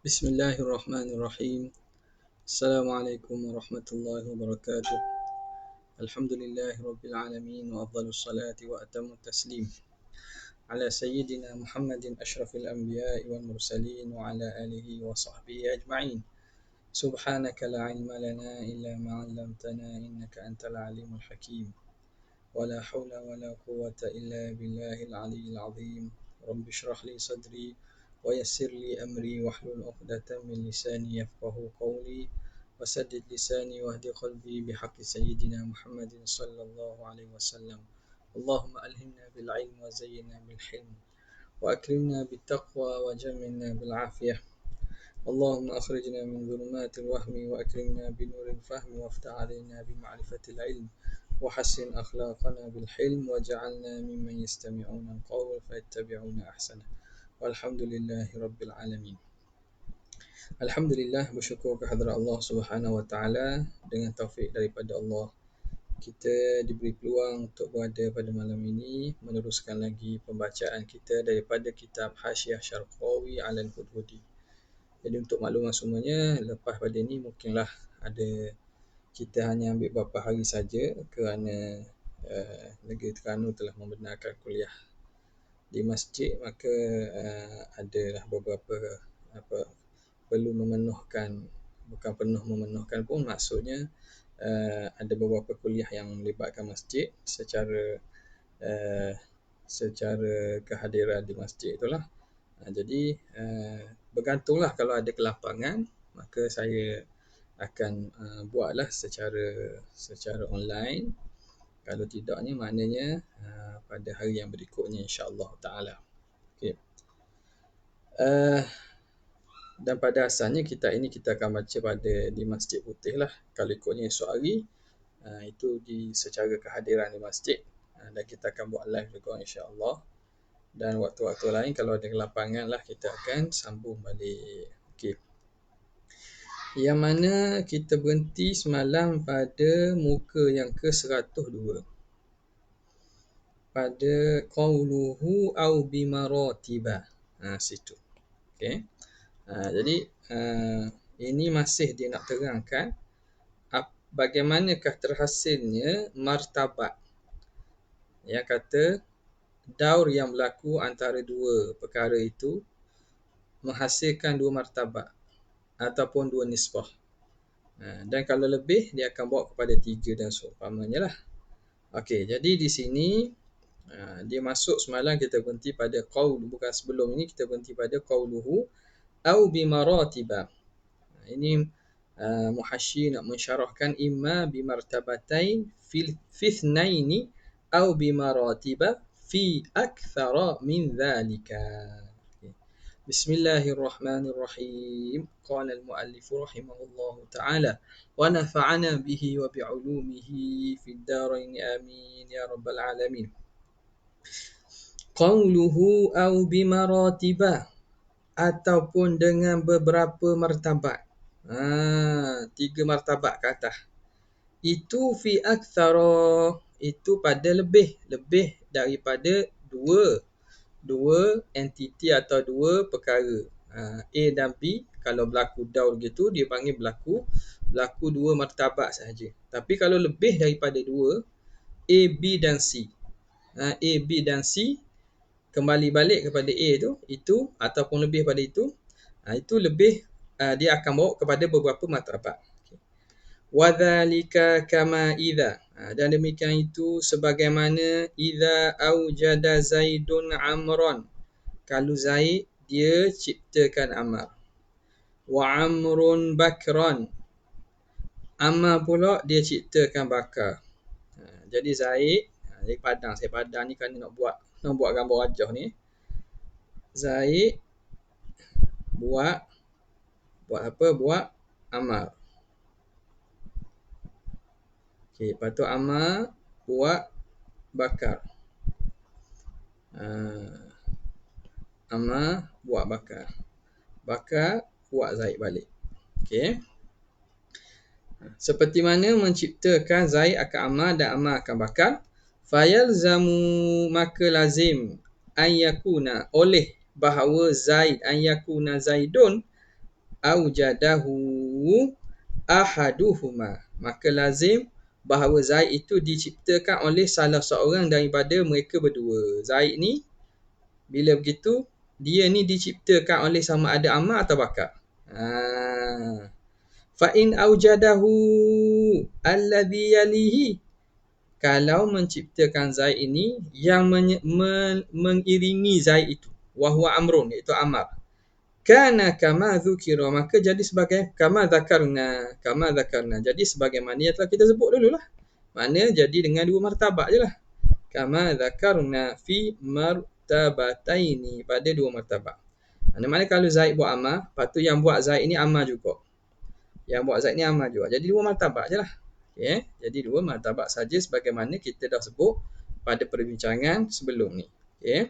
Bismillahirrahmanirrahim. Assalamualaikum warahmatullahi wabarakatuh. Alhamdulillahi rabbil alamin wa afdalus salati wa atamut taslim ala sayyidina Muhammadin asyrafil anbiya'i wal mursalin wa ala alihi wa sahbihi ajma'in. Subhanaka la ilma lana illa ma 'allamtana innaka antal alimul hakim. Wa la hawla wa la quwwata illa billahil aliyyil azim. Rabbi shrah li sadri ويسر لي أمري واحلل عقدة من لساني يفقه قولي وسدد لساني واهد قلبي بحق سيدنا محمد صلى الله عليه وسلم اللهم ألهمنا بالعلم وزينا بالحلم وأكرمنا بالتقوى وجملنا بالعافية اللهم أخرجنا من ظلمات الوهم وأكرمنا بنور الفهم وافتح علينا بمعرفة العلم وحسن أخلاقنا بالحلم وجعلنا ممن يستمعون القول فيتبعون أحسنه Walhamdulillahi Rabbil Alamin. Alhamdulillah, bersyukur kehadrat Allah Subhanahu Wa Taala. Dengan taufik daripada Allah, kita diberi peluang untuk berada pada malam ini meneruskan lagi pembacaan kita daripada kitab Hasyiah Syarqawi 'alal Hudhudi. Jadi untuk makluman semuanya, lepas pada ini mungkinlah ada kita hanya ambil beberapa hari saja kerana negeri Terengganu telah membenarkan kuliah di masjid, maka adalah beberapa perlu memenuhkan, bukan penuh memenuhkan pun, maksudnya ada beberapa kuliah yang melibatkan masjid secara kehadiran di masjid itulah. Jadi bergantunglah, kalau ada kelapangan maka saya akan buatlah secara online. Kalau tidaknya, maknanya pada hari yang berikutnya insya-Allah taala. Okey. Dan pada asalnya kita akan baca di Masjid Putih lah. Kalau ikutnya esok hari, itu secara kehadiran di masjid, dan kita akan buat live juga insya-Allah. Dan waktu-waktu lain kalau ada kelapangan lah, kita akan sambung balik. Okey. Yang mana kita berhenti semalam pada muka yang ke-102. Pada qauluhu au bimaratiba. Situ. Okey. Jadi ini masih dia nak terangkan bagaimanakah terhasilnya martabat. Yang kata daur yang berlaku antara dua perkara itu menghasilkan dua martabat ataupun dua nisbah. Dan kalau lebih, dia akan bawa kepada 3 dan seumpamanya lah. Okey, jadi di sini dia masuk semalam kita berhenti pada qaul, bukan sebelum ini kita berhenti pada qauluhu au bimaratiba. Ini muhasyi nak mensyarahkan imma bimartabatain fi ithnaini au bimaratiba fi akthara min dhalika. Bismillahirrahmanirrahim. Qala al-muallif rahimahullahu ta'ala wa nafa'ana bihi wa bi'ulumihi fid darain amin ya rabbal alamin. Qauluhu au bimaratiba, ataupun dengan beberapa martabat. 3 martabat ke atas. Itu fi aktsara, itu pada lebih daripada dua entiti atau dua perkara. A dan B, kalau berlaku daur gitu, dia panggil berlaku 2 martabat sahaja. Tapi kalau lebih daripada 2, A, B dan C. A, B dan C kembali balik kepada A itu ataupun lebih pada itu lebih, dia akan bawa kepada beberapa martabat. Wa dzalika kama idza, dan demikian itu sebagaimana idza aujada Zaidun Amran, kalau Zaid dia ciptakan Amr. Wa Amrun Bakran, Amr pula dia ciptakan Bakar. Jadi Zaid, saya padang ni kerana nak buat gambar wajah ni. Zaid buat apa? Buat Amr. Okey, lepas tu Amr buat Bakar. Amr buat Bakar. Bakar buat Zaid balik. Okey. Seperti mana menciptakan Zaid akan Amr dan Amr akan Bakar, fayalzamu, maka lazim, an yakuna, oleh bahawa Zaid, an yakuna Zaidun, aujadahu ahaduhuma, maka lazim bahawa Zaid itu diciptakan oleh salah seorang daripada mereka berdua. Zaid ni bila begitu dia ni diciptakan oleh sama ada Ammar atau Bakar. Fa in aujadahu alladhi yalihi, kalau menciptakan Zaid ini yang mengiringi Zaid itu, wahwa Amrun, iaitu Ammar, kana kama dzukira, maka jadi sebagai kama zakarna, jadi sebagaimana yang telah kita sebut dululah. Makna jadi dengan dua martabak je lah. Kama zakarna fi martabataini, pada dua martabak. Mana kalau Zaid buat Ammar, lepas tu yang buat Zaid ni Ammar juga. Yang buat Zaid ni Ammar juga. Jadi dua martabak je lah. Okay? Jadi dua martabak saja sebagaimana kita dah sebut pada perbincangan sebelum ni. Okay?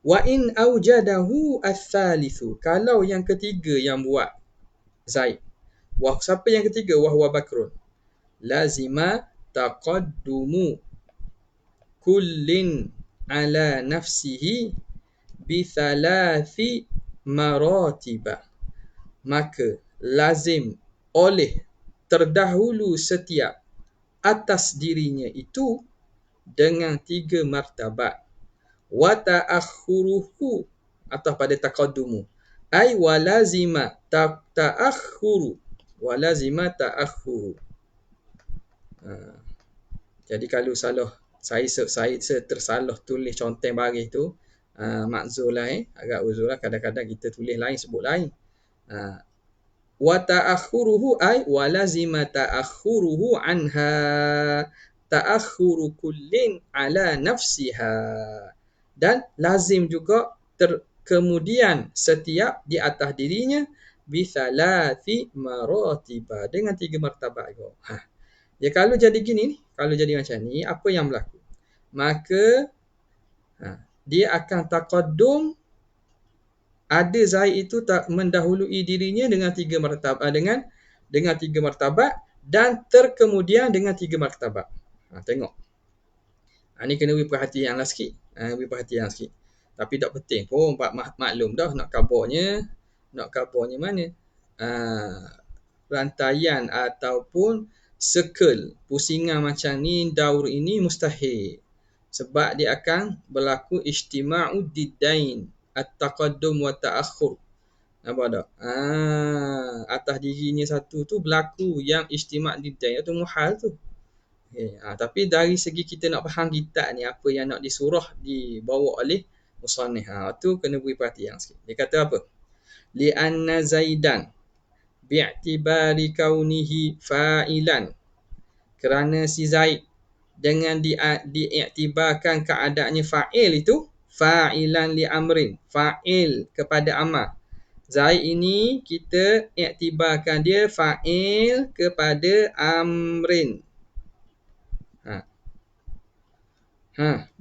Wa in aujadahu ats-tsalitsu, kalau yang ketiga yang buat Zaid. Wah, siapa yang ketiga? Wahwa Bakrun. Lazima taqaddumu kullin ala nafsihi bi thalathi maratibah, maka lazim oleh terdahulu setiap atas dirinya itu dengan 3 martabat. Wa ta'akhuruhu, atau pada taqaddumu, ai walazima ta'akhuru, walazima ta'akhuru. Jadi kalau saya tersalah tulis conteng baris tu, makzul lah, agak uzur lah, kadang-kadang kita tulis lain sebut lain. Wa ta'akhuruhu ai walazima ta'akhuruhu anha ta'akhuru kullin ala nafsiha, dan lazim juga kemudian setiap di atas dirinya bisalathi maratiba, dengan 3 martabat juga. Ya, kalau jadi gini ni, kalau jadi macam ni, apa yang berlaku? Maka dia akan taqaddum, ada Zaid itu tak mendahului dirinya dengan 3 martabat, dengan 3 martabat, dan terkemudian dengan 3 martabat. Tengok. Ni kena beri perhatian lah sikit. Tapi tak penting pun, maklum dah nak kabarnya mana. Rantaian ataupun circle pusingan macam ni, daur ini mustahil. Sebab dia akan berlaku ijtima'u diddain, at-taqaddum wa ta'akhur. Nampak tak? Atas dirinya satu tu berlaku yang ijtima' diddain, itu muhal tu. Okay. Tapi dari segi kita nak faham kitab ni, apa yang nak disurah dibawa oleh musannif, tu kena beri perhatian sikit. Dia kata apa? Li'anna Zaidan bi'tibari kaunihi fa'ilan, kerana si Zaid dengan diiktibarkan keadaannya fa'il itu, fa'ilan li amrin, fa'il kepada Ammar. Zaid ini kita iktibarkan dia fa'il kepada amrin.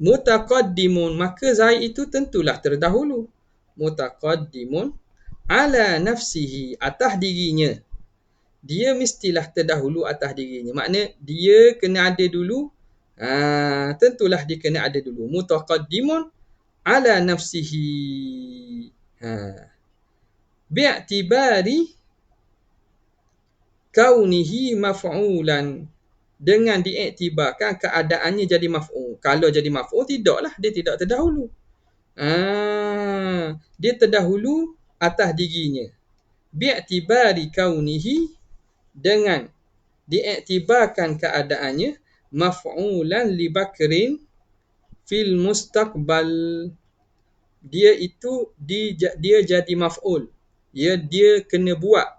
Mutaqaddimun, maka Zaid itu tentulah terdahulu. Mutaqaddimun ala nafsihi, atas dirinya. Dia mestilah terdahulu atas dirinya. Makna dia kena ada dulu. Tentulah dia kena ada dulu. Mutaqaddimun ala nafsihi. Bi'tibari kaunihi maf'ulan, dengan diiktibarkan keadaannya jadi maf'ul. Kalau jadi maf'ul, tidaklah, dia tidak terdahulu. Dia terdahulu atas dirinya. Bi'tibari kaunihi, dengan diiktibarkan keadaannya maf'ulan li Bakrin fil mustaqbal. Dia itu dia jadi maf'ul. Dia kena buat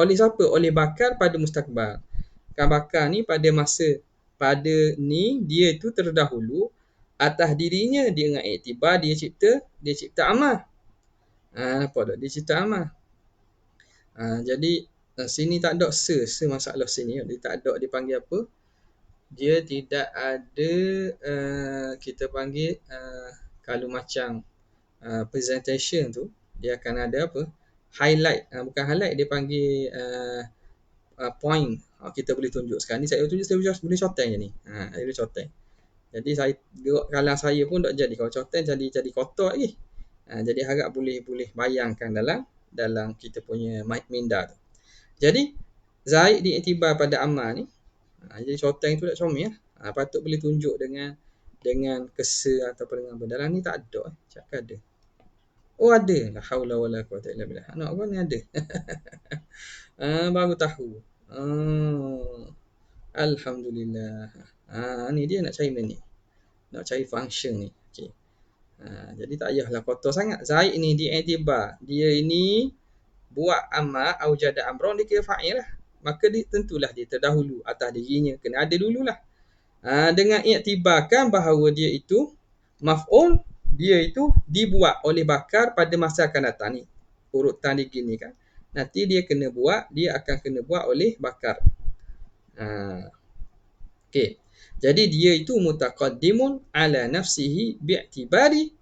oleh siapa? Oleh Bakar pada mustaqbal. Kan Bakar ni pada ni dia itu terdahulu atas dirinya dengan iktibar dia cipta Ammar. Nampak tak? Dia cipta Ammar. Jadi sini tak ada masalah sini. Dia tak ada, dia panggil apa? Dia tidak ada, kita panggil kalau macam presentation tu, dia akan ada apa? Highlight. Bukan highlight, dia panggil point. Kita boleh tunjuk. Sekarang ni saya boleh coteng je ni. Saya boleh coteng. Jadi kalau saya pun tak jadi. Kalau coteng jadi kotak lagi. Jadi harap boleh bayangkan dalam dalam kita punya minda tu. Jadi Zaid diiktibar pada Ammar ni. Jadi shorthand tu tak comel patut boleh tunjuk dengan kesa ataupun dengan dalam ni tak ada cakap ada. Oh ada. La haula wala quwata illa billah. Anak gua ni ada. Baru tahu. Alhamdulillah. Ni dia nak cari benda ni. Nak cari function ni. Okey. Jadi tak payahlah kotor sangat. Zaid ni diiktibar. Dia ini buat amal aujada amron, dia kira fa'il lah. Maka tentulah dia terdahulu atas dirinya. Kena ada dululah. Dengan iktibarkan bahawa dia itu maf'ul, dia itu dibuat oleh bakar pada masa akan datang ni. Urutan dia gini kan. Nanti dia akan kena buat oleh bakar. Okey. Jadi dia itu mutaqaddimun ala nafsihi bi'tibari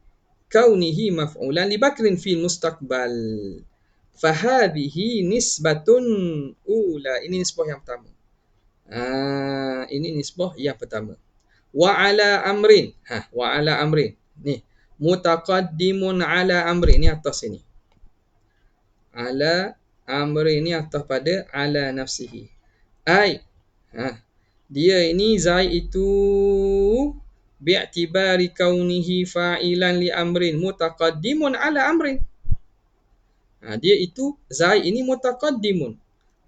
kaunihi maf'ulan li bakrin fil mustaqbal. Fahadhihi nisbatun ula. Ini nisbah yang pertama. Ini nisbah yang pertama. Wa ala amrin. Wa ala amrin. Ni. Mutaqaddimun ala amrin. Ni atas sini. Ala amrin ni atas pada ala nafsihi. Dia ini Zaid itu bi'tibari kaunihi fa'ilan li amrin mutaqaddimun ala amrin. Dia itu Zaid ini mutaqaddimun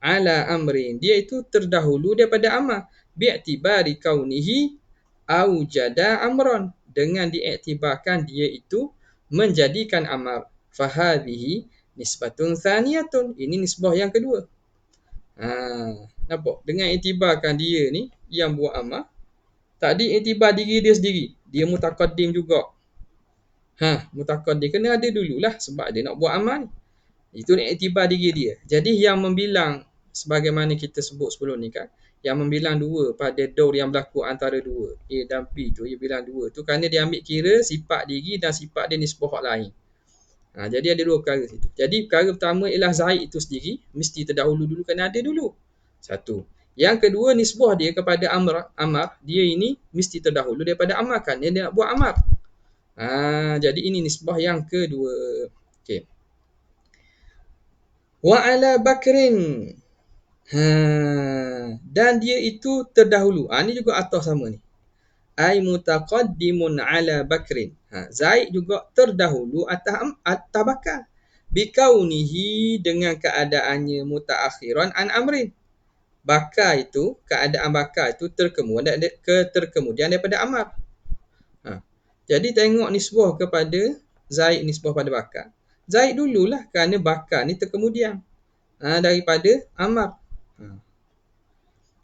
ala amrin. Dia itu terdahulu daripada amar. Bi'tibari kaunihi aujada amran. Dengan diiktibarkan dia itu menjadikan amar. Fahadhihi nisbatun thaniyatun. Ini nisbah yang kedua. Nampak? Dengan iktibarkan dia ni yang buat amar. Tak diiktibar diri dia sendiri. Dia mutaqaddim juga. Mutaqaddim kena ada dululah sebab dia nak buat amal ni. Itu iktibar diri dia. Jadi yang membilang sebagaimana kita sebut sebelum ni kan, yang membilang dua pada daur yang berlaku antara dua A dan B tu, dia bilang dua tu kerana dia ambil kira sifat diri dan sifat dia nisbah hak lain. Jadi ada dua perkara situ. Jadi perkara pertama ialah Zaid itu sendiri mesti terdahulu dulu kerana ada dulu. Satu. Yang kedua nisbah dia kepada Amar, dia ini mesti terdahulu daripada Amar kan dia nak buat Amar. Jadi ini nisbah yang kedua. Okey. Wa ala Bakrin. Dan dia itu terdahulu. Ini juga atas sama ni. Ai mutaqaddimun ala Bakrin. Zaid juga terdahulu atas Bakar. Bikaunihi dengan keadaannya mutaakhiran an amrin. Bakar itu, keadaan Bakar itu terkemudian daripada Amar. Jadi tengok nisbah kepada Zaid, nisbah pada Bakar. Zaid dululah kerana Bakar ni terkemudian daripada Amar.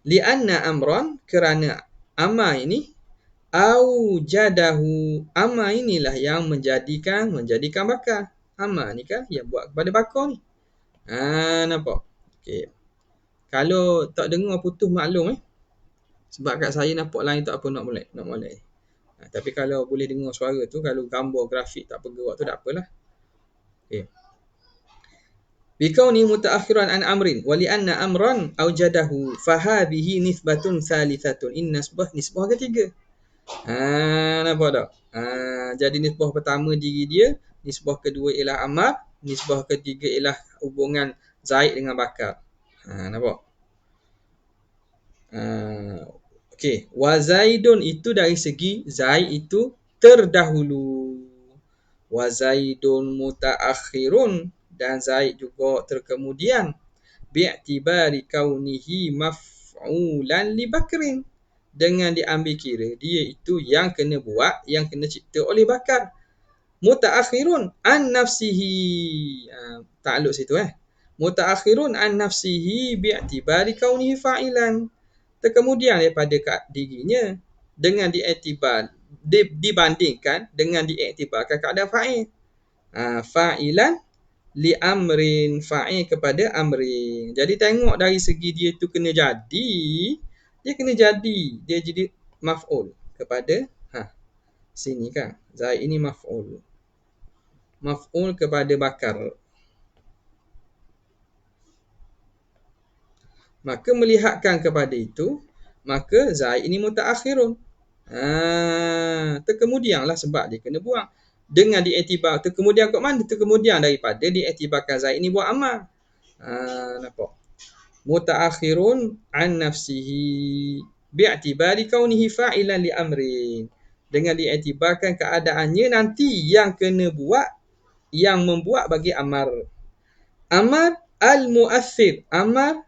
Lianna amran, kerana Amar ini aujadahu, Amar inilah yang menjadikan Bakar. Amar ni kan yang buat kepada Bakar ni. Nampak? Okey. Kalau tak dengar putus maklum sebab kat saya nampak lain tak apa nak molek. Tapi kalau boleh dengar suara tu, kalau gambar grafik tak bergerak tu tak apalah. Okey. Bikauni mutaakhiran an amrin wa li anna amran aujadahu fa hadhihi nisbatun salisatun. In nisbah ketiga. Nampak tak? Jadi nisbah pertama diri dia, nisbah kedua ialah Amar, nisbah ketiga ialah hubungan Zaid dengan Bakar. Nampak? Okey, wa Zaidun itu dari segi Zaid itu terdahulu. Wa Zaidun mutaakhirun, dan Zaid juga terkemudian. Bi'tibari kaunihi maf'ulan li Bakrin, dengan diambil kira dia itu yang kena buat, yang kena cipta oleh Bakar. Mutaakhirun an nafsihi. Takluk situ Mutaakhirun an nafsihi bi'tibari kaunihi fa'ilan. Terkemudian daripada dirinya dengan dibandingkan dengan diiktibarkan keadaan fa'il. Fa'ilan li amrin, fa'il kepada amrin. Jadi tengok dari segi dia tu kena jadi, dia jadi maf'ul kepada sini kan. Zaid ini maf'ul kepada Bakar. Maka melihatkan kepada itu, maka Zaid ini mutaakhirun. Terkemudianlah sebab dia kena buang. dengan diiktibar terkemudian kat mana? Terkemudian daripada diiktibarkan Zaid ni buat amal. Nampak? Mutaakhirun an nafsihi bi'tibari kaunihi fa'ilan li amrin. Dengan diiktibarkan keadaannya nanti yang kena buat, yang membuat bagi amar. Amar al-mu'athir. Amar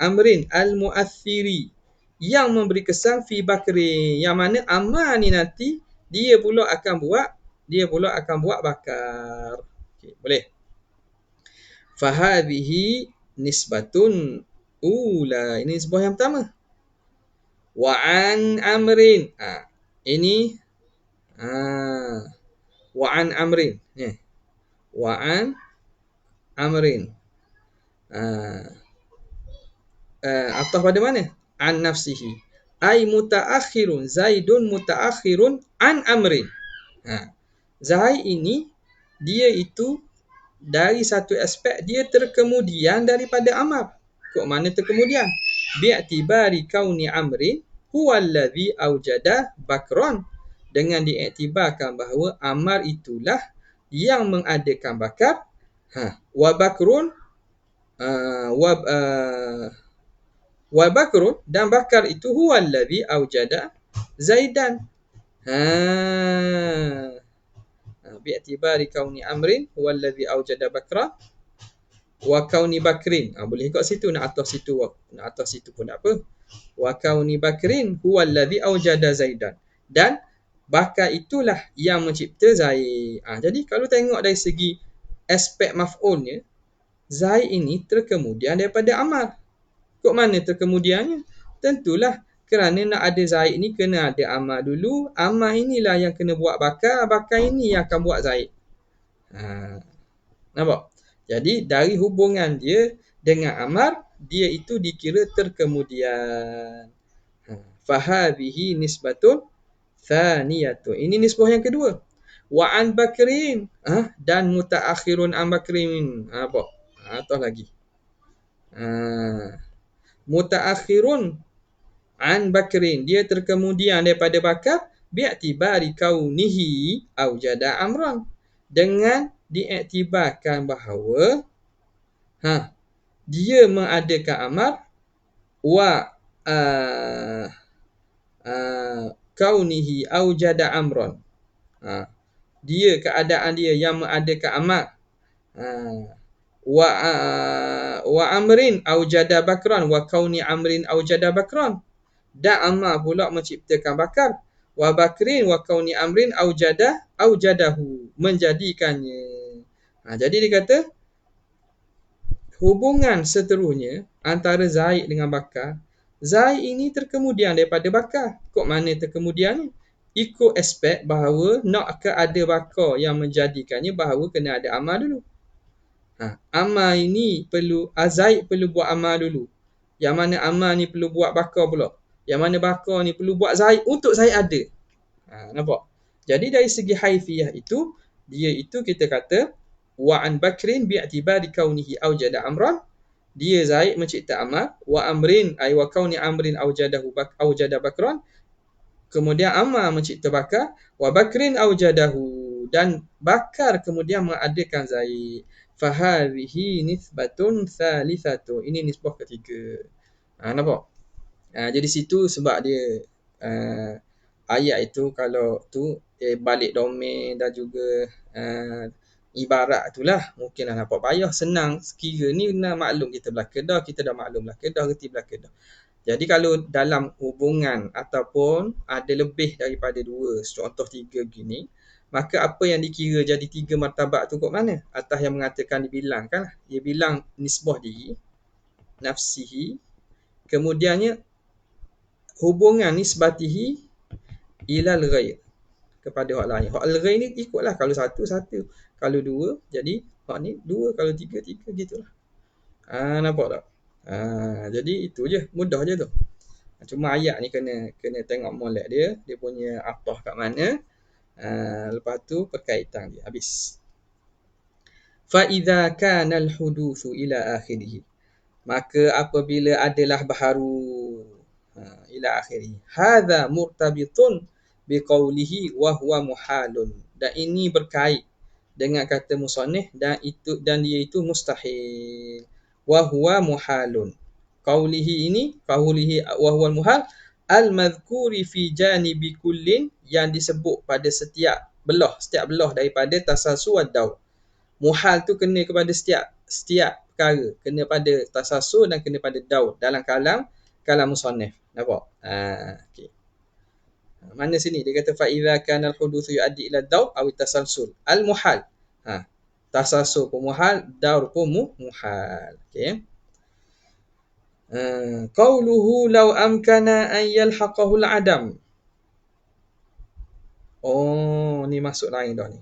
amrin al-mu'athiri. Yang memberi kesan fi bakri. Yang mana amar ni nanti dia pula akan buat bakar. Okay, boleh. Fahadhihi nisbatun ula. Ini nisbah yang pertama. Wa an amrin. Ini wa an amrin. Wa an amrin. Atau pada mana? An nafsihi. Ai mutaakhirun. Zaidun mutaakhirun an amrin. Zaid ini dia itu dari satu aspek dia terkemudian daripada amar. Kok mana terkemudian? Bi'tibari kauni amrin huwa allazi aujada bakron. Dengan diiktibarkan bahawa amar itulah yang mengadakan bakar. Wa bakrun wa bakrun, dan bakar itu huwa allazi aujada Zaidan. Bi'tibari kauni amrin huwa allazi aujada bakra wa kauni bakrin. Boleh kat situ, nak atas situ pun tak apa. Wa kauni bakrin huwa allazi aujada Zaidan. Dan bakar itulah yang mencipta Zaid. Jadi kalau tengok dari segi aspek maf'ulnya, Zaid ini terkemudian daripada amar. Kok mana terkemudiannya? Tentulah kerana nak ada Zaid ni kena ada amar dulu. Amar inilah yang kena buat bakar. Bakar ini yang akan buat Zaid. Nampak? Jadi dari hubungan dia dengan amar, dia itu dikira terkemudian. Fahadhihi nisbatun thaniyatun. Ini nisbah yang kedua. Wa an bakrin. Dan mutaakhirun an bakrin. Apa? Atau lagi. Mutaakhirun an bakrin. Dia terkemudian daripada bakar. Bi'tibari kaunihi aujada amran. Dengan diiktibarkan bahawa dia mengadakan amar. Wa kaunihi aujada amran. Dia keadaan dia yang mengadakan amar. Wa amrin aujada bakran wa kauni amrin aujada bakran. Dan amar pula menciptakan bakar. Wa bakrin wa kauni amrin aujadahu, menjadikannya. Jadi dia kata hubungan seterusnya antara Zaid dengan bakar. Zaid ini terkemudian daripada bakar. Kok mana terkemudiannya? Ikut aspek bahawa nak ke ada bakar yang menjadikannya, bahawa kena ada amal dulu. Amal ini perlu, Zaid perlu buat amal dulu. Yang mana amal ni perlu buat bakar pula. Yang mana bakar ni perlu buat Zaid untuk Zaid ada. Nampak? Jadi dari segi haifiyah itu, dia itu kita kata wa an bakrin bi'tibari kaunihi aujada amran. Dia Zaid mencipta amal. Wa amrin ay wa kauni amrin aujada bakran. Kemudian amal mencipta bakar. Wa bakrin aujadahu, dan bakar kemudian mengadakan Zaid. Fahadhihi nisbatun thalithatu. Ini nisbah ketiga. Nampak? Jadi situ sebab dia ayat itu kalau tu balik domain dan juga ibarat itulah mungkinlah nampak payah, senang sekira ni nak maklum kita belah Kedah, kita dah maklum belah Kedah, reti belah Kedah. Jadi kalau dalam hubungan ataupun ada lebih daripada 2, contoh 3 gini, maka apa yang dikira jadi 3 martabat tu kat mana? Atas yang mengatakan dibilangkan, dia bilang nisbah diri, nafsihi, kemudiannya hubungan nisbatihi ilal ghair, kepada hak lain. Hak al-ghair ni ikutlah, kalau satu, kalau 2, jadi hak ni 2, kalau 3, gitulah. Nampak tak? Jadi itu je, mudah je tu. Cuma ayat ni kena tengok molek dia punya atah kat mana. Lepas tu perkaitan dia habis. Fa idza kana al-hudutsu ila akhirih. Maka apabila adalah baharu ila akhirih. Hadza murtabitun biqaulihi wa huwa muhalun. Dan ini berkait dengan kata musannif dan dia itu mustahil. Wa huwa muhalun. Qaulihi wa huwa muhal al-madhkuri fi janibi kullin, yang disebut pada setiap belah daripada tasalsul wad daur. Muhal tu kena kepada setiap perkara, kena pada tasalsul dan kena pada daur dalam kalam musannif. Nampak? Okey. Mana sini dia kata fa idza kana al-hudutsu yuaddi ila daur aw tasalsul al-muhal. Tasalsul pun muhal, daur pun muhal. Okey. Qauluhu law amkana an yalhaqahu al-adam. Oh, ni masuk lain dah ni.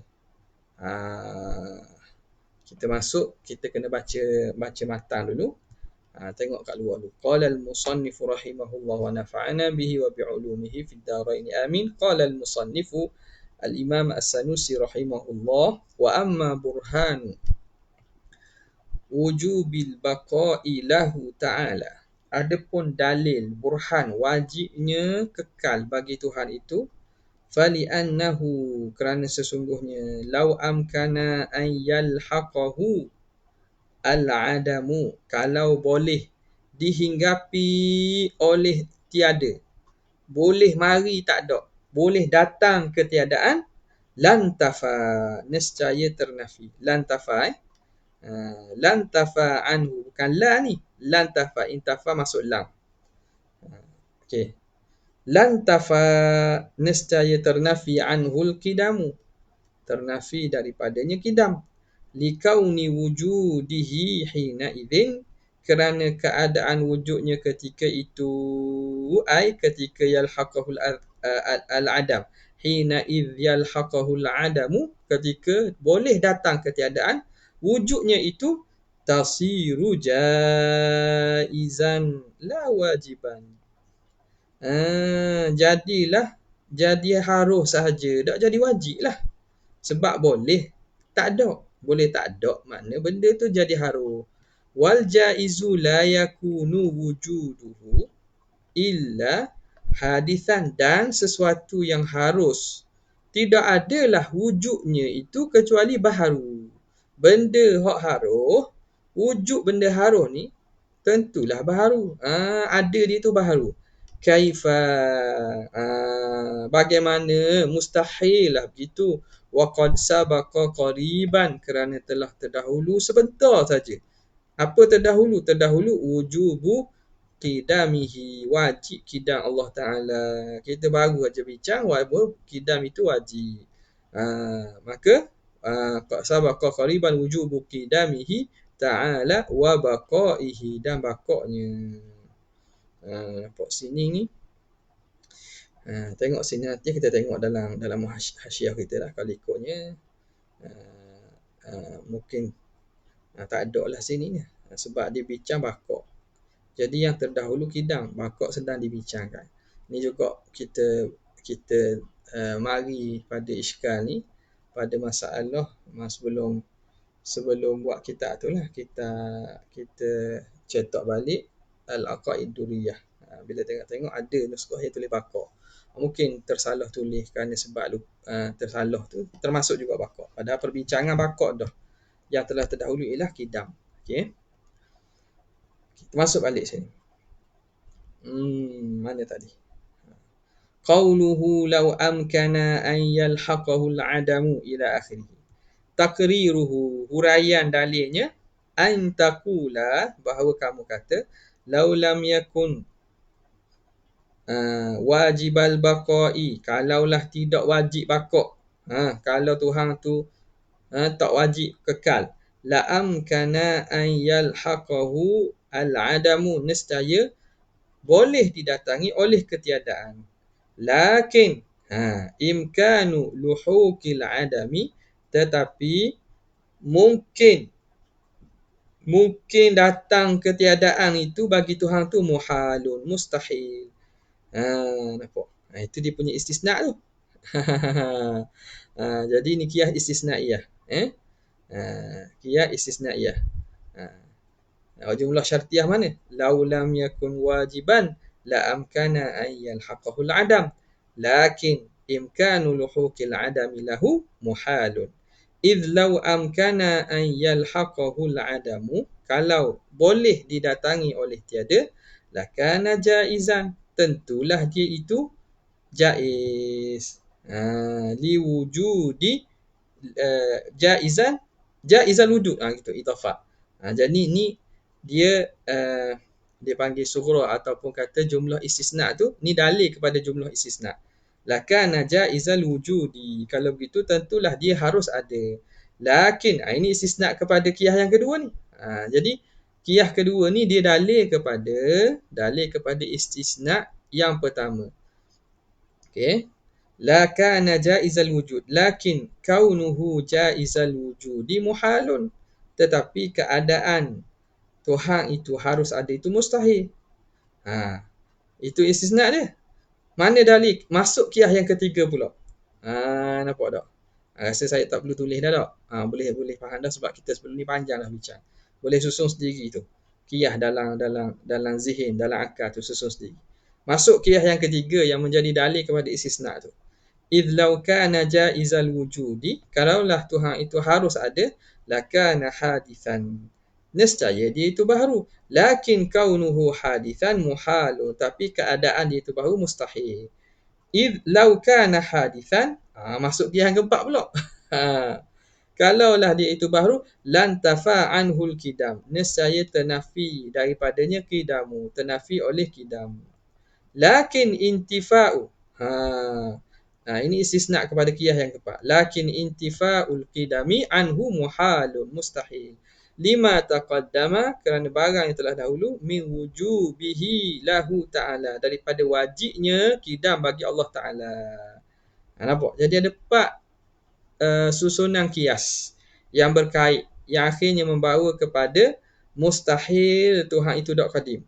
Kita masuk, kita kena baca matan dulu. Tengok kat luar dulu. Qala al-musannif rahimahullah wa nafa'ana bihi wa bi'ulumihi fid darain amin. Qala al-musannif al-imam as-Sanusi rahimahullah wa amma burhan wujubil baqa'i lahu ta'ala. Adapun dalil burhan wajibnya kekal bagi Tuhan itu, fali'annahu, kerana sesungguhnya, law amkana an yalhaqahu al-adamu, kalau boleh dihinggapi oleh tiada, boleh mari tak ada, boleh datang ketiadaan, lantafa, nescaya ternafi. Lantafa lantafa anhu, bukan la ni, lantafa, intafa masuk lam. Okey. Lantafa, nescaya ternafi anhul kidamu, ternafi daripadanya kidam. Likauni wujudihi hina idzin, kerana keadaan wujudnya ketika itu, ai ketika yalhaqahul al-adam, hina idz yalhaqahul adamu, ketika boleh datang ketiadaan, wujudnya itu tasiru jaizan la wajiban. Jadi harus sahaja, tak jadi wajib lah. Sebab boleh tak ada. Boleh tak ada, makna benda tu jadi harus. Wal jaizu la yakunu wujuduhu illa hadithan, dan sesuatu yang harus tidak adalah wujudnya itu kecuali baharu. Benda hak harus, wujud benda harus ni tentulah baharu. Ada dia tu baharu. Kaifa, bagaimana, mustahil lah begitu. Wa qad sabaqa qariban, kerana telah terdahulu sebentar saja. Apa terdahulu? Terdahulu wujubu qidamihi, wajib kidam Allah Ta'ala. Kita baru aja bincang wajib kidam itu wajib. Maka qad sabaqa qariban wujubu qidamihi ta'ala wa baqaihi, dan baqanya. Nampak sini ni. Tengok sini, nanti kita tengok dalam hasyiah kita lah. Kalau ikutnya mungkin tak ada lah sini ni, sebab dia bincang bakok. Jadi yang terdahulu kidam, bakok sedang dibincangkan. Ni juga kita mari pada iskal ni, pada masalah sebelum buat kitab tu lah, kita cetak balik Al-Aqaid Duriyah. Bila tengok ada nuskah yang tulis bakok, mungkin tersalah tulis kerana sebab tersalah tu termasuk juga bakok. Padahal perbincangan bakok dah, yang telah terdahulu ialah kidam. Okey, kita masuk balik sini. Mana tadi? Qauluhu law amkana an yalhaqahu al-adamu ila akhirih. Takriruhu, huraian dalilnya, an taqula, bahawa kamu kata, law lam yakun wajibal baqai, kalaulah tidak wajib bakok, kalau Tuhan tu tak wajib kekal, la amkana an yalhaqahu al-adamu, nescaya boleh didatangi oleh ketiadaan. Lakin imkanu luhuqil adami, tetapi mungkin datang ketiadaan itu bagi Tuhan tu muhalun, mustahil. Nampak? Itu dia punya istisna tu. Jadi ni qiyas istisnaiyah. Qiyas istisnaiyah. Jumlah syartiyah mana? Lau lam yakun wajiban la amkana an yalhaqahu al-adam. Lakin imkanu luhuqil adami lahu muhalun. Idh law amkana an yalhaqahul adamu, kalau boleh didatangi oleh tiada, lakana jaizan, tentulah dia itu jaiz. Liwujudi jaizan, jaizal wujud, gitu idafah. Jadi ni dia dia panggil sughra ataupun kata jumlah istisna tu, ni dalil kepada jumlah istisna. Lakana jaizal wujudi, kalau begitu tentulah dia harus ada. Lakin ini istisna kepada qiyah yang kedua ni. Jadi qiyah kedua ni dia dalil kepada istisna yang pertama. Okey. La kana jaizal wujud, lakin kaunuhu jaizal wujudi muhalun. Tetapi keadaan Tuhan itu harus ada itu mustahil. Itu istisna dia. Mana dalil? Masuk qiyah yang ketiga pula. Nampak tak? Rasa saya tak perlu tulis dah tak? Boleh faham dah sebab kita sebelum ni panjang dah bincang. Boleh susun sendiri tu. Qiyah dalam zihin, dalam akal tu susun sendiri. Masuk qiyah yang ketiga yang menjadi dalil kepada istisna tu. Idh law kana jaizal wujudi, kalaulah Tuhan itu harus ada, lakana hadithan, nescaya dia itu baharu. Lakin kaunuhu hadithan muhalu, tapi keadaan dia itu baharu mustahil. Idh law kana hadithan, masuk qiyah yang keempat pula. Kalaulah dia itu baharu, lan tafa'anhul kidam, nescaya ternafi daripadanya kidamu, ternafi oleh kidamu. Lakin intifa'u, ini istisna kepada qiyah yang keempat. Lakin intifa'ul qidami anhu muhalun, mustahil. Lima taqaddama, kerana barang yang telah dahulu, min wujubihi lahu ta'ala, daripada wajibnya qidam bagi Allah Ta'ala. Nampak? Jadi ada 4 susunan qiyas yang berkait, yang akhirnya membawa kepada mustahil Tuhan itu dak qadim.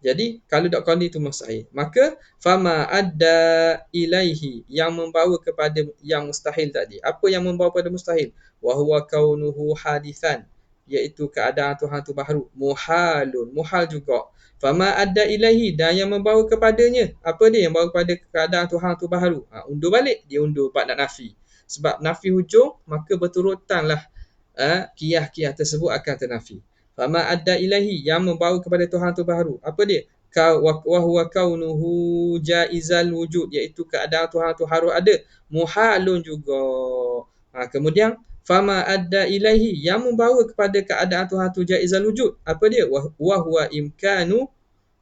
Jadi kalau dak qadim itu mustahil, maka fama adda ilaihi, yang membawa kepada yang mustahil tadi. Apa yang membawa kepada mustahil? Wa huwa kaunuhu hadithan, iaitu keadaan Tuhan itu baharu. Muhalun, muhal juga. Fama adda ilaihi, dan yang membawa kepadanya, apa dia yang membawa kepada keadaan Tuhan itu baharu? Undur balik, dia undur bab nak nafi. Sebab nafi hujung, maka berturutanlah qiyah-qiyah tersebut akan ternafi. Fama adda ilahi, yang membawa kepada Tuhan itu baharu. Apa dia? Wa huwa kaunuhu jaizal wujud, iaitu keadaan Tuhan itu harus ada. Muhalun juga. Kemudian fama adda ilahi, yang membawa kepada keadaan Tuhan itu jaizal wujud. Apa dia? Wa huwa imkanu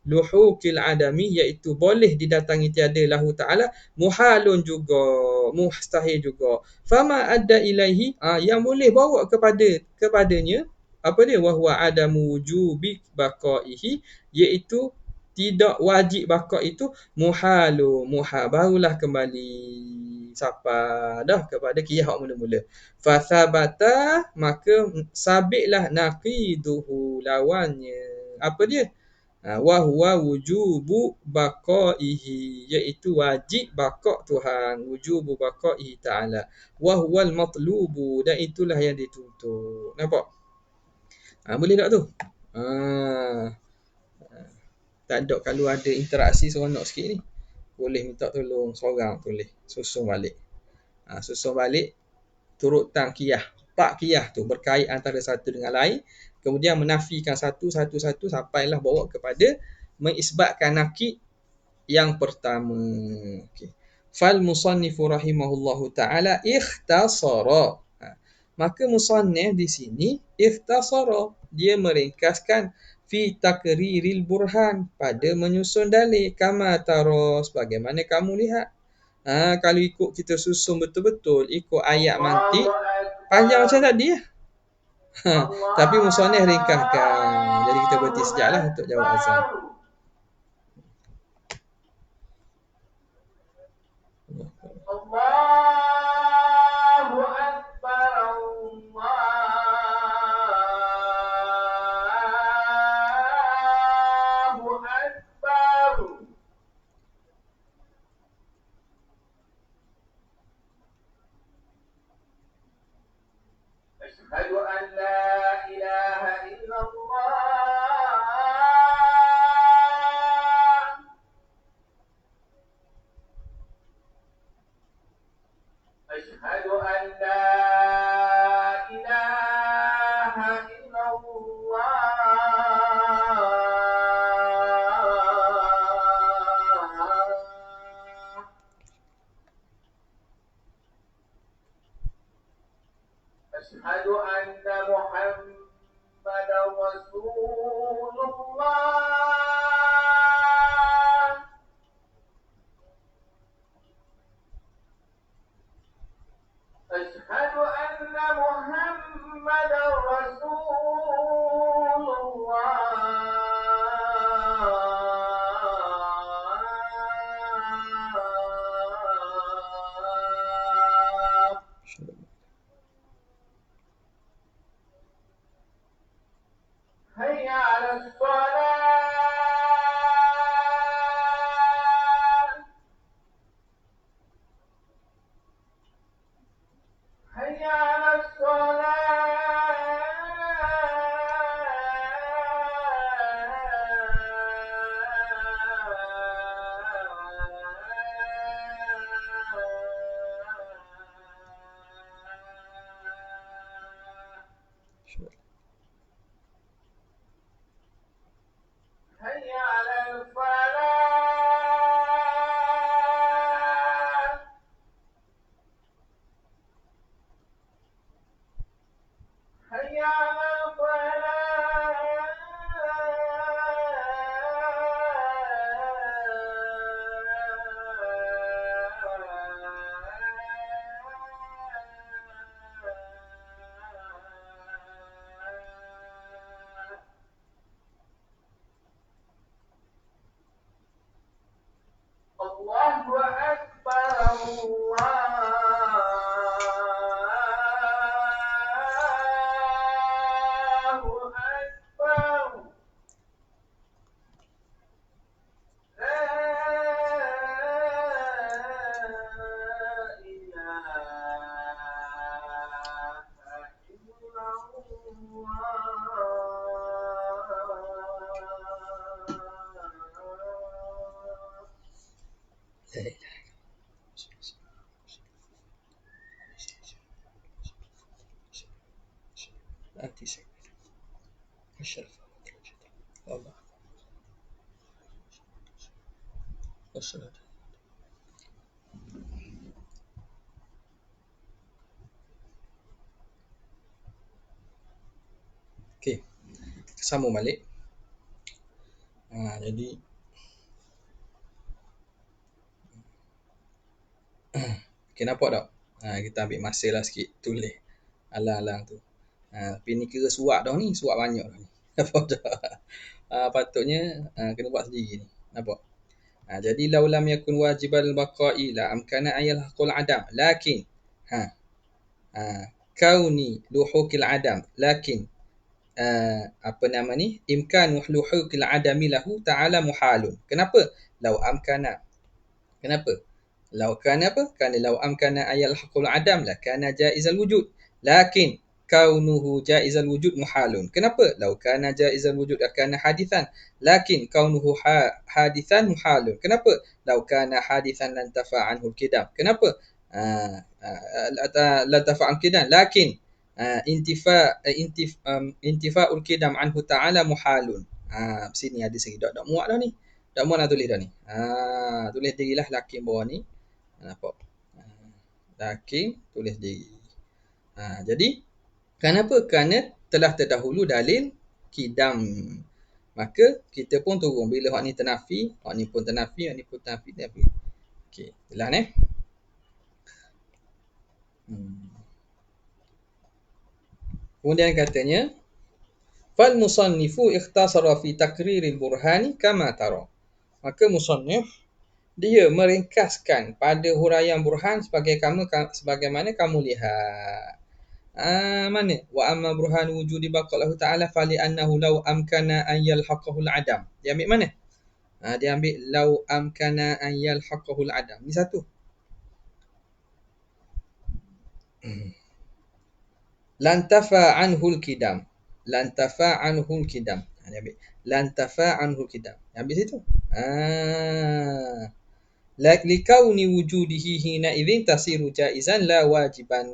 luhuqil adami, iaitu boleh didatangi tiada lahu ta'ala. Muhalun juga, mustahil juga. Fama adda ilaihi, yang boleh bawa kepadanya, apa dia? Wa huwa adamu wujubi baqaihi, iaitu tidak wajib baqa itu. Muhalu, barulah kembali siapa dah kepada qiyah mula-mula. Fathabata, maka sabitlah naqiduhu, lawannya. Apa dia? Wa huwa wujubu baqaihi, iaitu wajib baqa Tuhan, wujubu baqaihi ta'ala. Wa huwal matlubu, dan itulah yang dituntut. Nampak? Boleh tak tu? Tak ada, kalau ada interaksi seronok sikit ni, boleh minta tolong seorang tulis, susun balik. Susun balik turutan qiyah. 4 qiyah tu berkait antara satu dengan lain, kemudian menafikan satu sampailah bawa kepada mengisbatkan nakid yang pertama. Okey. Fal musannifu rahimahullahu ta'ala ikhtasara. Maka musannif di sini ikhtasara, dia meringkaskan fi takriril burhan, pada menyusun dalil, kama tara, sebagaimana kamu lihat. Kalau ikut kita susun betul-betul ikut ayat mantik, panjang macam tadi ya. Tapi musannif ringkaskan. Jadi kita berhenti sekejaplah untuk jawab azan. Allahu Akbar, Allahu Akbar. Asyhadu an la ilaha illallah. أشهد أن لا إله إلا الله. أشهد أن محمدا رسول الله. أشهد أن محمدا رسول الله. هيا على الصلاة. هيا على الصلاة. هيا على الفلاح. هيا على الفلاح. الله أكبر الله أكبر. لا إله إلا الله. لا إله. أنت سيد الشرف والله والصلاة. Okey, sambung balik. Jadi okey, nampak tak? Kita ambil masa lah sikit tulis alang-alang tu. Tapi ni kira suap dah ni, suap banyak dah ni. Nampak tak? Patutnya kena buat sendiri ni. Nampak? Jadi laulam yakun wajibal baqa'i la amkana ayal haqul adam. Lakin kauni luhukil adam. Lakin apa nama ni? Imkanu luhukil adami lahu ta'ala muhalun. Kenapa? Lau amkana. Kenapa? Lau kana apa? Kana lau amkana ayal haqul adam la kana jaizal wujud. Lakin kaunuhu jaizal wujud muhalun. Kenapa? Lau kana jaizal wujud kana hadithan. Lakin kaunuhu hadithan muhalun. Kenapa? Lau kana hadithan lan tafa'anhu al-qidam. Kenapa? Lan tafa'an qidam. Lakin intifa'ul qidam anhu ta'ala muhalun. Sini ada segi dak muak dah ni. Dak muak nak tulis dah ni. Tulis dirilah lakin bawah ni. Nampak? Lakin tulis diri. Jadi kenapa? Kerana telah terdahulu dalil kidam. Maka kita pun turun bila hak ni ternafi, hak ni pun ternafi, hak ni pun ternafi. Okey, jelas ni. Kemudian katanya fal musannifu ikhtasara fi takriril burhani kama tara. Maka musannif dia meringkaskan pada huraian burhan sebagaimana kamu lihat. Mana? Wa amma burhan wujudi baqallahu ta'ala fali annahu law amkana an yalhaqahu al-adam. Dia ambil mana? Dia ambil law amkana an yalhaqahu al-adam. Ni satu. Lantafa anhu al-qidam. Lantafa anhu al-qidam. Dia ambil lantafa anhu al-qidam. Dia ambil situ. likauni wujudihi hina idzin tasiru jaizan la wajiban.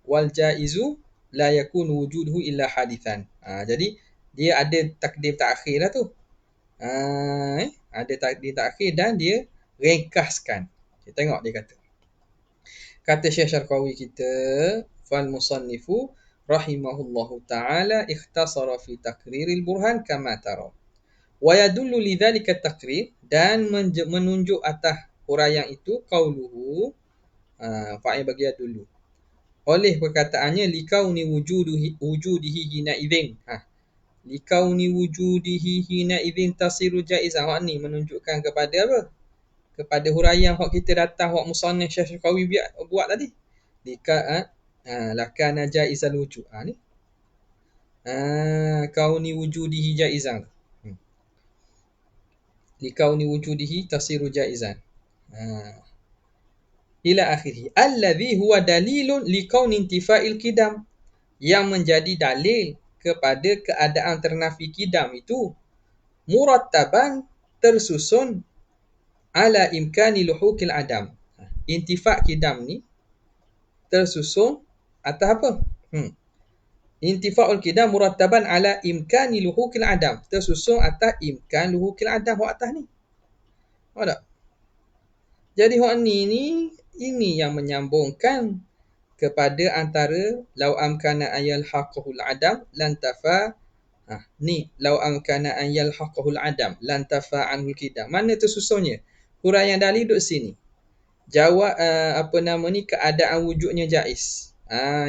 Wal jaizu la yakunu wujuduhu illa hadithan. Jadi dia ada takdim takhir lah tu. Ada takdim takhir dan dia ringkaskan. Kita tengok dia kata. Kata Syekh Syarqawi kita, fal musannifu rahimahullahu taala ikhtasara fi taqriril burhan kama tara. Wa yadullu lidzalika taqrir, dan menunjuk atas huraian itu qauluhu, fa'il bagi dulu. Oleh perkataannya likauni wujudihi hina idzin. Likauni wujudihi hina idzin tasiru jaizan. Hak ni menunjukkan kepada apa? Kepada huraian hak kita datang hak musannif Syekh Syarqawi buat tadi. Lakana jaizal wujud. Ni. Kauni wujudihi jaizan. Likauni wujudihi tasiru jaizan. Ila akhirih. Alladhi huwa dalilun likauni intifa'il qidam. Yang menjadi dalil kepada keadaan ternafi qidam itu murattaban, tersusun, ala imkani luhukil adam. Intifa' qidam ni tersusun atas apa? Intifa'ul qidam murattaban ala imkani luhukil adam. Tersusun atas imkan luhukil adam. Hak atas ni. Nampak tak? Jadi hak ni ini yang menyambungkan kepada antara law amkana ayal haqqul adam lan tafa. Ni law amkana ayal haqqul adam lan tafa anul qidam. Mana tersusunnya? Huraian dalil duduk sini. Jawab keadaan wujudnya jaiz.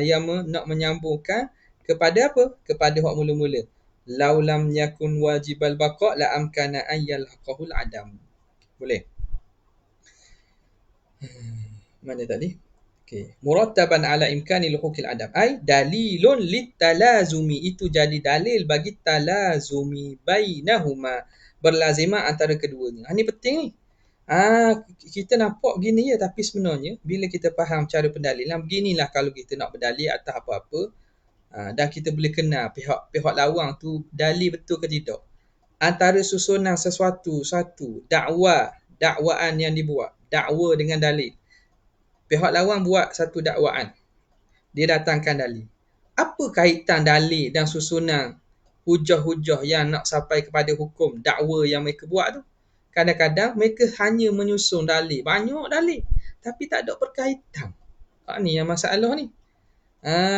Yang nak menyambungkan kepada apa? Kepada hak mula-mula. Law lam yakun wajibal baqa la amkana ayal haqqul adam. Boleh? Mana tadi? Okey. Murattaban ala imkani luhukil adam. Dalilun litalazumi. Itu jadi dalil bagi talazumi bainahuma. Berlazimah antara keduanya. Ini penting ni. Kita nampak gini je, tapi sebenarnya bila kita faham cara pendalilan, beginilah kalau kita nak berdalil atas apa-apa, dan kita boleh kenal pihak lawang tu dalil betul ke tidak. Antara susunan satu dakwaan yang dibuat, dakwa dengan dalil. Pihak lawang buat satu dakwaan, dia datangkan dalil. Apa kaitan dalil dan susunan hujah-hujah yang nak sampai kepada hukum dakwa yang mereka buat tu? Kadang-kadang mereka hanya menyusun dalil, banyak dalil, tapi tak ada berkaitan. Ni yang masalah ni.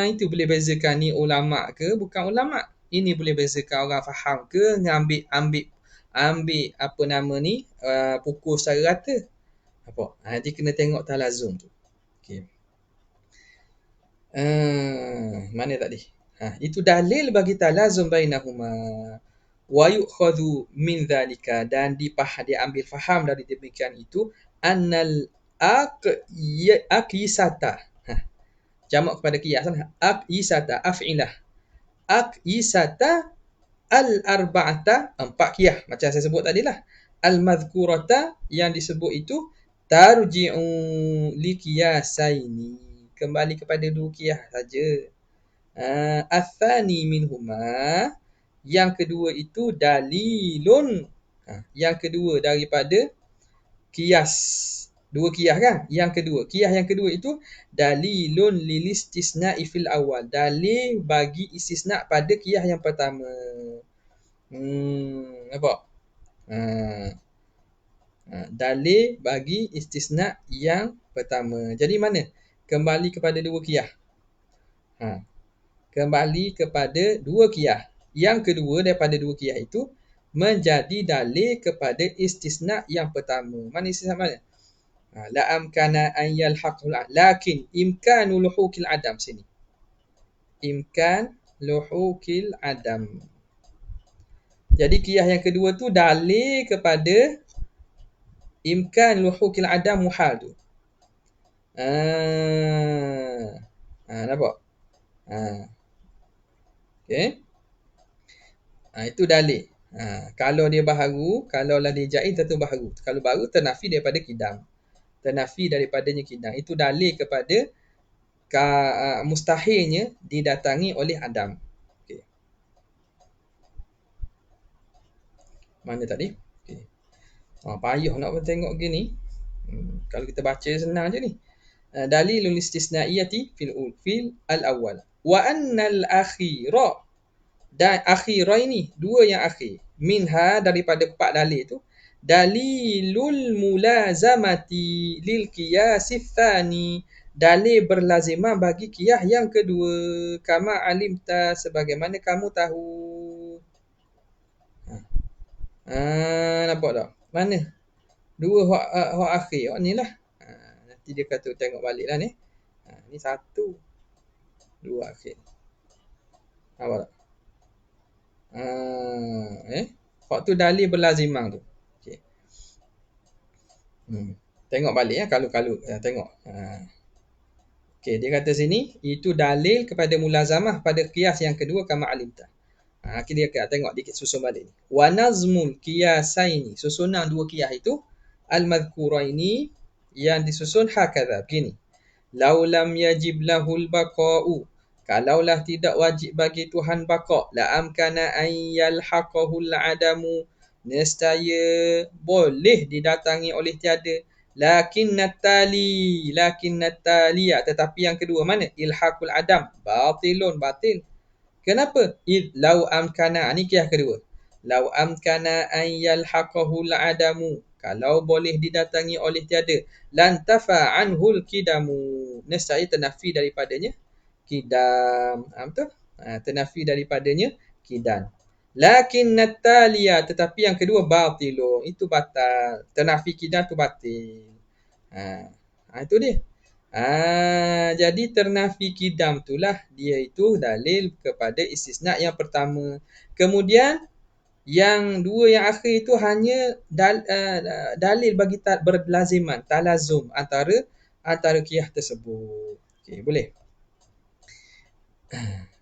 Itu boleh bezakan ni ulama' ke bukan ulama'. Ini boleh bezakan orang faham ke ambil apa nama ni, pukul secara rata. Jadi kena tengok talazum tu. Okey. Mana tadi? Itu dalil bagi talazum bainahuma. Wa yu'khadhu min dhalika, dan diambil faham dari demikian itu annal aqyisata. Jamak kepada qiyas. Aqyisata af'ilah. Aqyisata al-arba'ata, 4 qiyas macam saya sebut tadi lah. Al-madhkurata, yang disebut itu tarji'u li qiyasaini, kembali kepada 2 qiyas saja. Athani minhuma, yang kedua itu dalilun. Yang kedua daripada qiyas. 2 qiyas kan? Qiyas yang kedua itu dalilun lil istisna'i fil awal. Dalil bagi istisna' pada qiyas yang pertama. Nampak? Dalil bagi istisna' yang pertama. Jadi mana? Kembali kepada 2 qiyas. Kembali kepada 2 qiyas. Yang kedua daripada 2 qiyas itu menjadi dalil kepada istisna' yang pertama. Mana istisna' mana? La amkana an yalhaqul, lakin imkanu luhukil adam sini. Imkan luhukil adam. Jadi qiyas yang kedua tu dalil kepada imkan luhukil adam muhal tu. Nampak? Okey. Itu dalil. Kalau dia baharu, kalaulah dia jaiz tentu baharu. Kalau baru ternafi daripada qidam. Ternafi daripadanya qidam. Itu dalil kepada mustahilnya didatangi oleh adam. Okey. Mana tadi? Okey. Payah nak tengok gini. Kalau kita baca senang je ni. Dalilul istisnaiyati fil al-awwal. Wa annal akhira, dan akhira ini dua yang akhir. Minha daripada 4 dalil tu. Dalilul mulazamati lil qiyasits tsani. Dalil berlazimah bagi qiyas yang kedua. Kama alimta, sebagaimana kamu tahu. Nampak tak? Mana? Dua hak akhir. Hak ni lah. Nanti dia kata tengok balik lah ni. Ni 1, 2 akhir. Nampak tak? Hak tu dalil berlazimah tu. Okay. Tengok balik ya, kalau tengok. Okay, dia kata sini itu dalil kepada mulazamah pada qiyas yang kedua kama alimta. Dia tengok dikit susun balik ni. Wa nazmul qiyasaini, susunan dua qiyas itu al-madhkuraini yang disusun hakadha begini. Lau lam yajib lahul baqa'u, kalaulah tidak wajib bagi Tuhan baqa', la amkana an yalhaqahul adamu, nescaya boleh didatangi oleh tiada. Lakinnat taliya, tetapi yang kedua mana? Ilhaqul adam, batil. Kenapa? Lau amkana, ni qiyas kedua. Lau amkana an yalhaqahul adamu, kalau boleh didatangi oleh tiada, lantafa anhul kidamu, nescaya ternafi daripadanya kidam. Betul? Ternafi daripadanya kidam. Lakinnat taliya, tetapi yang kedua batilun, itu batal. Ternafi kidam tu batil. Itu dia. Jadi ternafi kidam itulah dia itu dalil kepada istisna yang pertama. Kemudian yang dua yang akhir itu hanya dalil bagi berlaziman, talazum antara qiyas tersebut. Okey, boleh.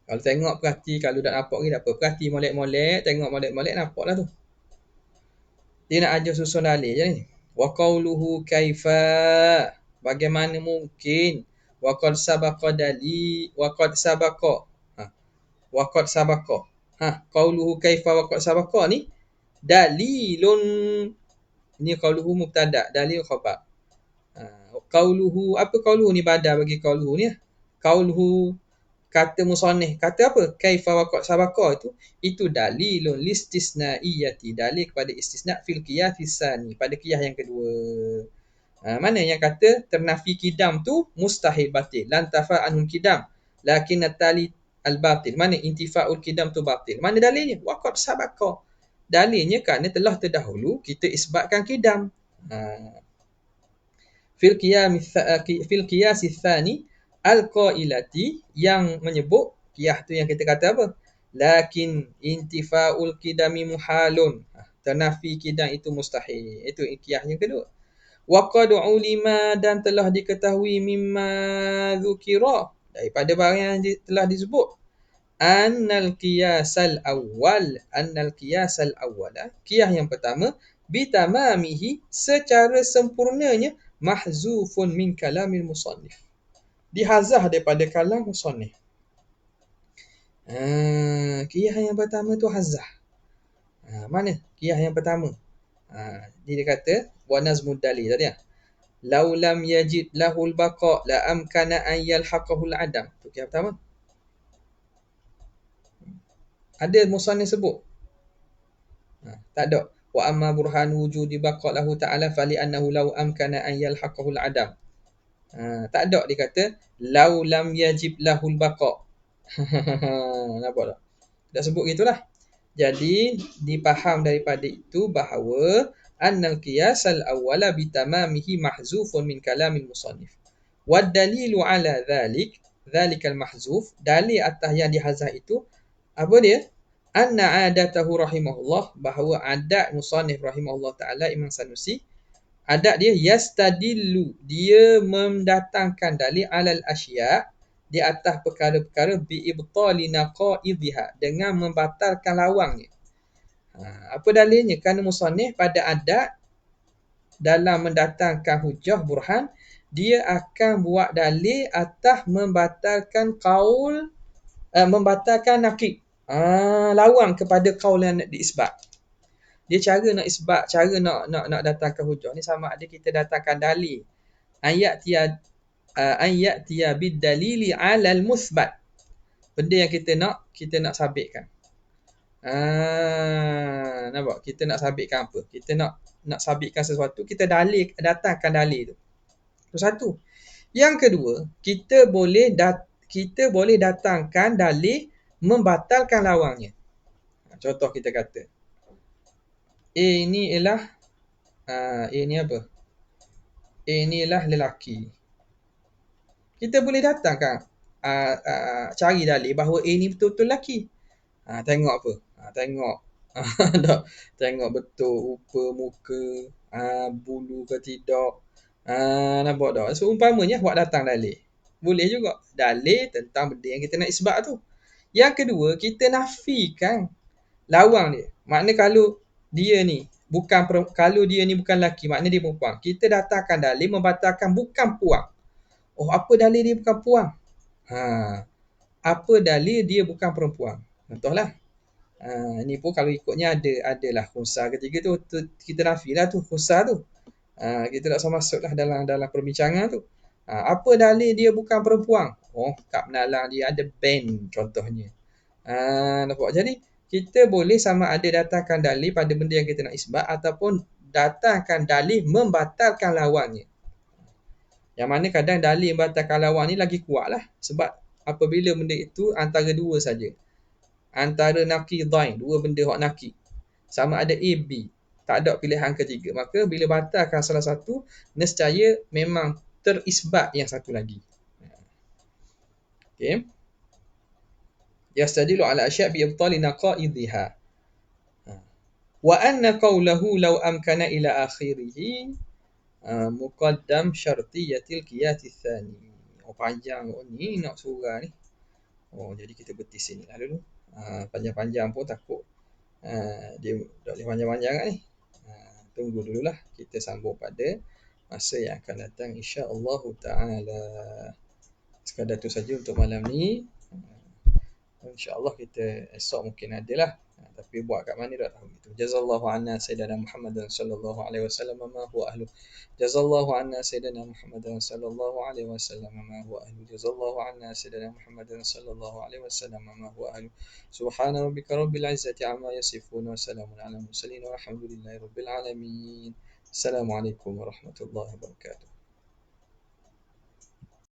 Kalau tengok perhati, kalau tak nampak lagi tak apa, perhati molek-molek, tengok molek-molek nampaklah tu. Dia nak ajar susun dalil je ni. Wa qauluhu kaifa, bagaimana mungkin, wa qad sabaqa dali, wa qad sabaqa. Wa qad sabaqa. Qauluhu kaifa wa qad sabaqa ni dalilun, ni qauluhu mubtada, dalil khabar. Qauluhu, apa qauluhu ni badal bagi qauluhu ni? Qauluhu kata musannif, kata apa? Kaifa wa qad sabaqa itu dalilun listisnaiyati, dalil kepada istisna fil qiyas tsani, pada qiyas yang kedua. Mana yang kata ternafi kidam tu mustahil batil, lan tafa anul kidam lakin tali al batil, mana intifaul kidam tu batil. Mana dalilnya? Wa qad sabaqa, dalilnya kerana telah terdahulu kita isbatkan kidam. Fil qiyas tsani al-qailati, yang menyebut qiyas tu yang kita kata apa? Lakin intifaul kidami muhalun, ternafi kidam itu mustahil. Itu qiyas yang kedua. Wa qad ulima, dan telah diketahui mimma dzukira, daripada barang yang telah disebut, annal qiyasal awwal, qiyas yang pertama, bitamamihi, secara sempurnanya, mahzufun min kalamil musannif, dihazah daripada kalam musannif. Qiyas yang pertama tu hazah. Mana qiyas yang pertama? Dia kata wa nazmud dalil tadi. Lau lam yajid lahul baqa' la amkana an yalhaqahul adam. Tu qiyas pertama. Ada musannif sebut? Tak ada. Wa amma burhan wujudi baqa' lahu ta'ala fali annahu lau amkana an yalhaqahul adam. Tak ada dia kata lau lam yajib lahul baqa'. Nampak tak? Tak sebut gitulah. Jadi dipaham daripada itu bahawa annal qiyasal awwala bitamamihi mahzufun min kalamil musannif. Wad dalilu ala dhalikal mahzuf, dalil atas yang dihazaf itu apa dia? Anna adatahu rahimahullah, bahawa adat musannif rahimahullah ta'ala, Imam Sanusi, adat dia yastadillu, dia mendatangkan dalil alal asya', di atas perkara-perkara bi'ibtali naqaidhiha, dengan membatalkan lawangnya. Apa dalilnya? Kerana musannif pada adat dalam mendatangkan hujah burhan, dia akan buat dalil atas membatalkan qaul, membatalkan naqid, lawang kepada qaul yang diisbat. Dia cara nak isbat, cara nak datangkan hujah ni sama ada kita datangkan dalil. Ayat tiya bid dalili alal musbat. Benda yang kita nak sabitkan. Nampak? Kita nak sabitkan apa? Kita nak sabitkan sesuatu, kita datangkan dalil tu. Itu satu. Yang kedua, kita boleh datangkan dalil membatalkan lawannya. Contoh kita kata, A ni ialah A ni apa? A ni ialah lelaki. Kita boleh datangkan cari dalil bahawa A ni betul-betul lelaki. Tengok apa? Tengok tengok betul rupa muka, bulu ke tidak. Nampak tak? So umpamanya buat datang dalil. Boleh juga dalil tentang benda yang kita nak isbat tu. Yang kedua, kita nafikan lawang dia. Makna kalau dia ni bukan lelaki, makna dia perempuan. Kita datangkan dalil membatalkan bukan puang. Oh, apa dalil dia bukan puang? Apa dalil dia bukan perempuan? Contohlah. Ini pun kalau ikutnya adalah khunsa ketiga tu kita nafilah tu khunsa tu. Kita tak usah masuklah dalam perbincangan tu. Apa dalil dia bukan perempuan? Oh, kat penalang dia ada band contohnya. Nampak? Jadi kita boleh sama ada datangkan dalil pada benda yang kita nak isbat ataupun datangkan dalil membatalkan lawannya. Yang mana kadang dalil membatalkan lawan ni lagi kuat lah. Sebab apabila benda itu antara dua saja. Antara naqidain, dua benda hak naqid. Sama ada A, B. Tak ada pilihan ketiga. Maka bila batalkan salah satu, nescaya memang terisbat yang satu lagi. Okay. Yastadilu ala asya' bi ibtali naqaidhiha. Wa anna qawlahu law amkana ila akhirih muqaddam syartiyatil qiyati tsani. Panjang ni nak surah ni. Jadi kita berhenti sini lah dulu. Panjang-panjang pun takut dia tak boleh panjang-panjang ni. Tunggu dululah, kita sambung pada masa yang akan datang insya-Allah taala. Sekadar tu saja untuk malam ni. InsyaAllah kita esok mungkin adalah. Tapi buat kat mana tak tahu itu. Jazallahu anna sayyidina Muhammadan sallallahu alaihi wasallam ma huwa ahlu. Jazallahu anna sayyidina Muhammadan sallallahu alaihi wasallam ma huwa ahlu. Jazallahu anna sayyidina Muhammadan sallallahu alaihi wasallam ma huwa ahlu. Subhana rabbika rabbil izzati amma yasifun wa salamun ala mursalin walhamdulillahi rabbil alamin. Assalamualaikum warahmatullahi wabarakatuh.